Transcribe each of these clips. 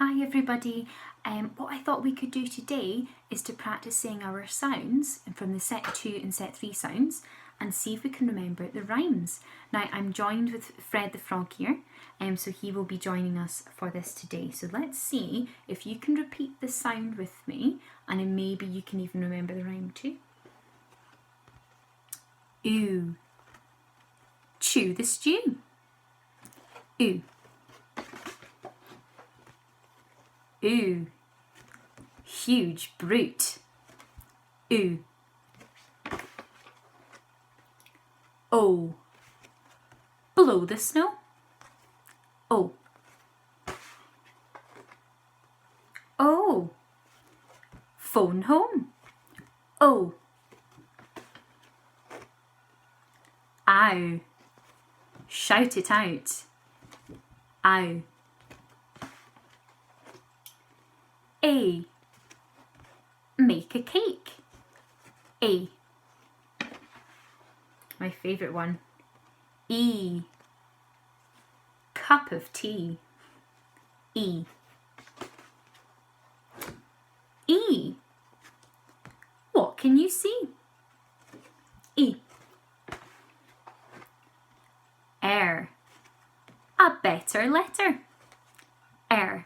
Hi everybody. What I thought we could do today is to practice saying our sounds from the set 2 and set 3 sounds and see if we can remember the rhymes. Now I'm joined with Fred the Frog here, so he will be joining us for this today. So let's see if you can repeat the sound with me and then maybe you can even remember the rhyme too. Ooh. Chew the stew. Ooh. Ooh. Huge brute. Ooh. Oh. Blow the snow. Oh. Oh. Phone home. Oh. Ow. Shout it out. Ow. A. Make a cake. A. My favourite one. E. Cup of tea. E. E. What can you see? E. Air. A better letter. Air.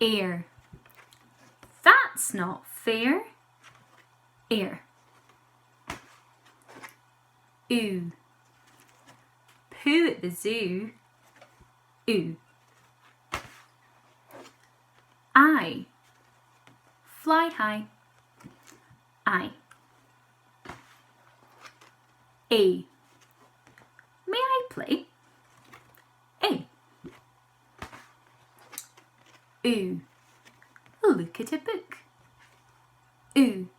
Air. That's not fair. Air. Ooh. Poo at the zoo. Ooh. I. Fly high. I. A. May I play? A. Ooh. Look at a book. Ooh.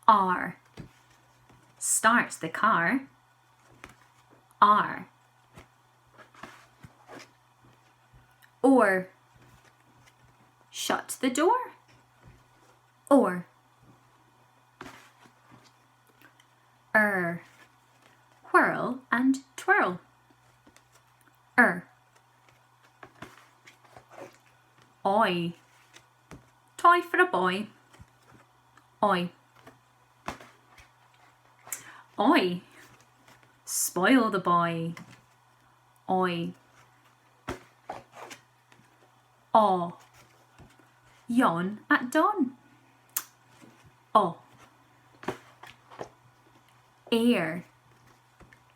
R. Starts the car. R. Or. Shut the door. Or. Whirl and twirl. Oi. Toy for a boy. Oi. Oi. Spoil the boy. Oi. Aw. Yawn at dawn. Aw. Air.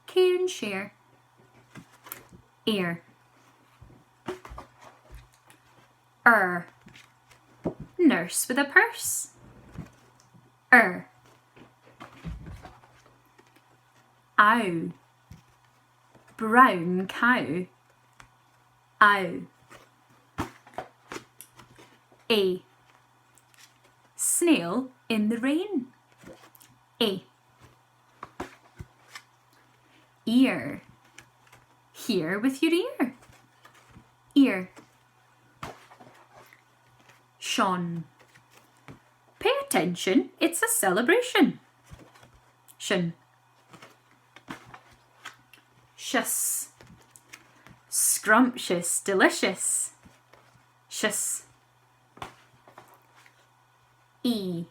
Care and share. Air. Nurse with a purse. Ow. Brown cow. Ow. A. Snail in the rain. A. Ear. Hear with your ear. Ear. Shun. Pay attention, it's a celebration. Shun. Shus. Scrumptious, delicious. Shus. E.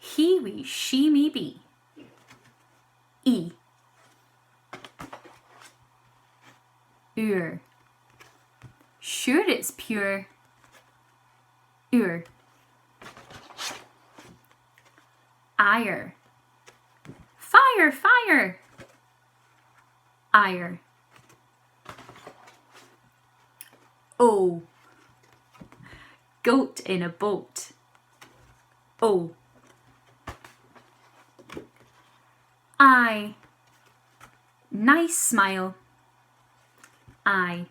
He, we, she, me, be. E. Ur. Sure it's pure. Ur. Ire. Fire, fire. Ire. O. Goat in a boat. O. I. Nice smile. I.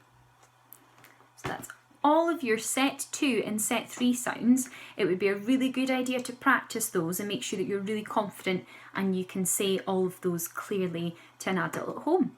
So that's all of your set 2 and set 3 sounds. It would be a really good idea to practice those and make sure that you're really confident and you can say all of those clearly to an adult at home.